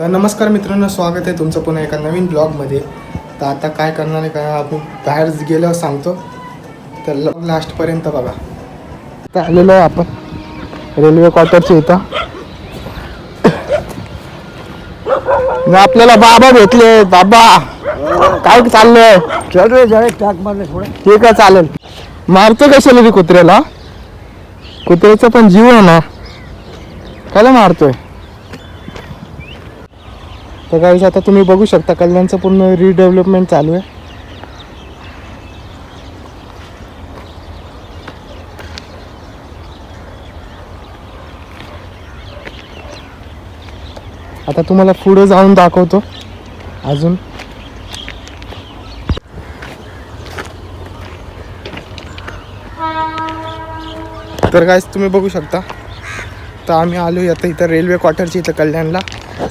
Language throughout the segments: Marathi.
तर नमस्कार मित्रांनो, स्वागत आहे तुमचं पुन्हा एका नवीन ब्लॉगमध्ये. तर आता काय करणार आहे काय आपण बाहेर गेल्यावर सांगतो, तर लास्टपर्यंत बघा. तर आलेलो आहे आपण रेल्वे क्वार्टरच्या इथं. आपल्याला बाबा भेटले. बाबा काय चाललंय? चल जाए टाक मारले थोडं. ठीक आहे, चालेल. मारतो कशाला रे कुत्र्याला? कुत्र्याचा पण जीव आहे ना, कायला मारतोय? तर गाईस आता तुम्ही बघू शकता कल्याणचं पूर्ण रिडेव्हलपमेंट चालू आहे. आता तुम्हाला पुढे जाऊन दाखवतो अजून. तर गाईस तुम्ही बघू शकता, तर आम्ही आलो आता इथं रेल्वे क्वार्टरची इथं कल्याणला.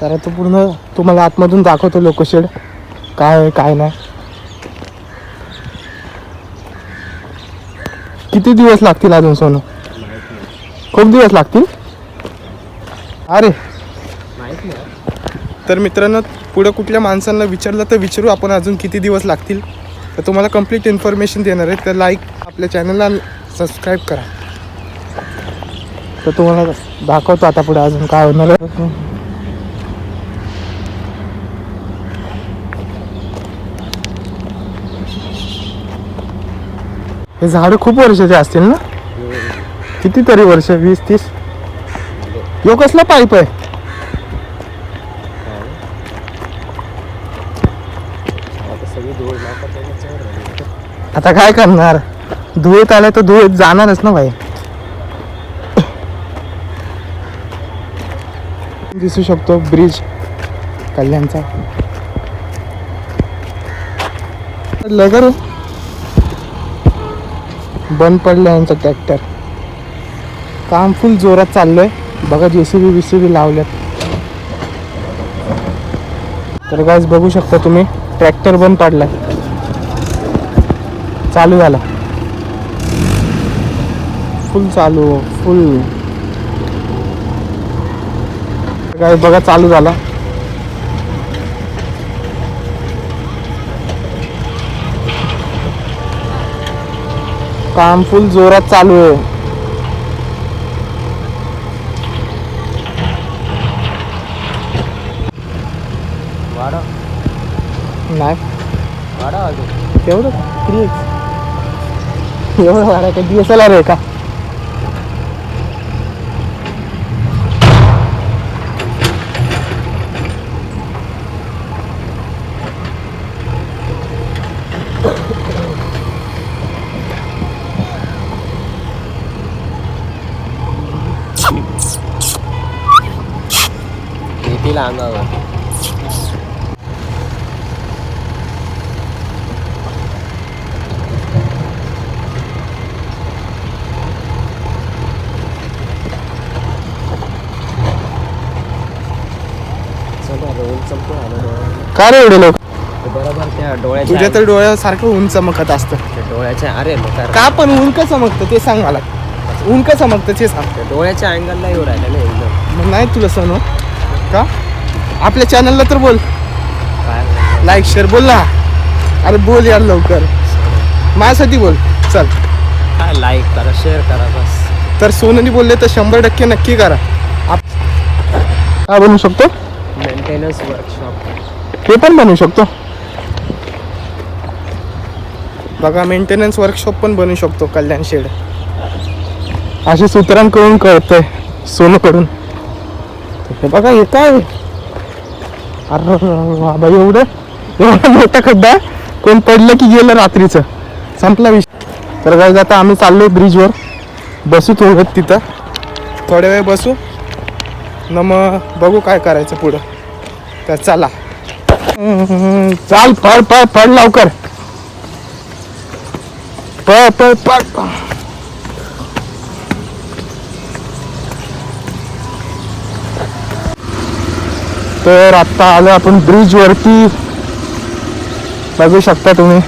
तर तो पूर्ण तुम्हाला आतमधून दाखवतो लोकशेड काय आहे काय नाही. किती दिवस लागतील अजून सोनू? खूप दिवस लागतील. अरे तर मित्रांनो, पुढे कुठल्या माणसांना विचारलं तर विचारू आपण अजून किती दिवस लागतील. तर तुम्हाला कंप्लीट इन्फॉर्मेशन देणार आहे. तर लाईक आपल्या चॅनलला सबस्क्राईब करा. तर तुम्हाला दाखवतो आता पुढे अजून काय होणार आहे. हे झाडं खूप वर्षाचे असतील ना? कितीतरी वर्ष, 20-30. यो कसला पाईप आहे? आता काय करणार? धुळीत आलाय तर धुळीत जाणारच ना भाई. दिसू शकतो ब्रिज कल्याणचा. लगर बंद पडलं यांचं ट्रॅक्टर. काम फुल जोरात चाललंय बघा. जेसीबी लावल्यात. तर गाइस बघू शकता तुम्ही, ट्रॅक्टर बंद पडलाय, चालू झाला. फुल चालू, फुल काय बघा, चालू झाला. काम फुल जोरात चालू आहे. नाही तेवढं प्लीज, एवढं वाढा का दिवसाला रे का? शेतीला अंगावर काय रे एवढे लोक? बरोबर त्या डोळ्याच्या तुझ्या तर डोळ्यासारखं ऊन चमकत असतं. डोळ्याच्या अरे का पण ऊन का चमकतं ते सांग मला. ऊन का चमकतं ते सांग. डोळ्याच्या अँगलला येऊ राहिलं ना एकदम. मग नाही तुला सण का? आपल्या चॅनलला तर बोल, काय लाईक शेअर बोल ना. अरे बोल यार लवकर, माझ्यासाठी बोल. चल काय, लाईक करा, शेअर करा बस. तर सोनूनी बोलले तर 100% नक्की करा. काय बनवू शकतो? मेंटेनन्स वर्कशॉप ते पण बनवू शकतो बघा. मेंटेनन्स वर्कशॉप पण बनवू शकतो कल्याण शेड. असे सूत्रांकडून कळतंय सोनूकडून. हे बघा हे काय. अरे बाबा, एवढा मोठा खड्डा, कोण पडलं की गेलं रात्रीचं, संपला विषय. तर काय आता आम्ही चाललोय ब्रिजवर. बसू थोडं तिथं, थोड्या वेळ बसू न मग बघू काय करायचं पुढं. तर चला चाल, पळ पळ पळ लवकर, पळ पळ पळ. तर आता आलो आपण ब्रिज वरती, बघू शकता तुम्ही.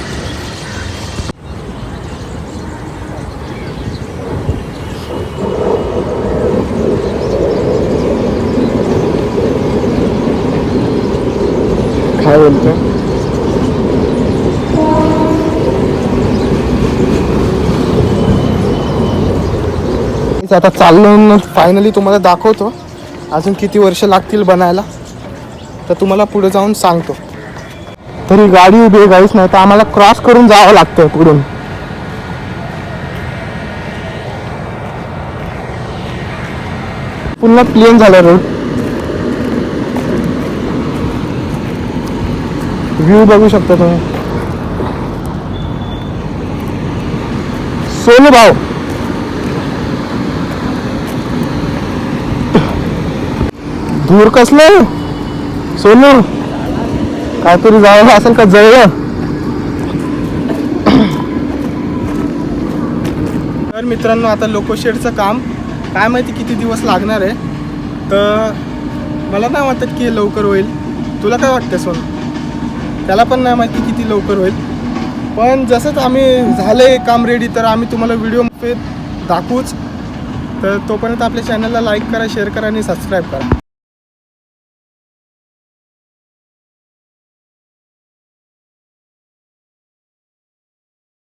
बोलतोय. आता चाललो फायनली तुम्हाला दाखवतो अजून किती वर्ष लागतील बनायला, तर तुम्हाला पुढे जाऊन सांगतो. तरी गाडी उभी काहीच नाही, तर आम्हाला क्रॉस करून जावं लागतं पुढून. पुन्हा प्लेन झाला रोड. व्ह्यू बघू शकता तुम्ही. सोनू भाऊ दूर कसलं सोनू, काहीतरी जायला असेल का जवळ. तर मित्रांनो आता लोकोशेडचं काम काय माहिती किती दिवस लागणार आहे, तर मला नाही वाटत की लवकर होईल. तुला काय वाटतं सोनू? त्याला पण नाही माहिती किती लवकर होईल, पण जसंच आम्ही झालं काम रेडी तर आम्ही तुम्हाला व्हिडिओमध्ये दाखवूच. तर तोपर्यंत आपल्या चॅनलला लाईक करा, शेअर करा आणि सबस्क्राईब करा.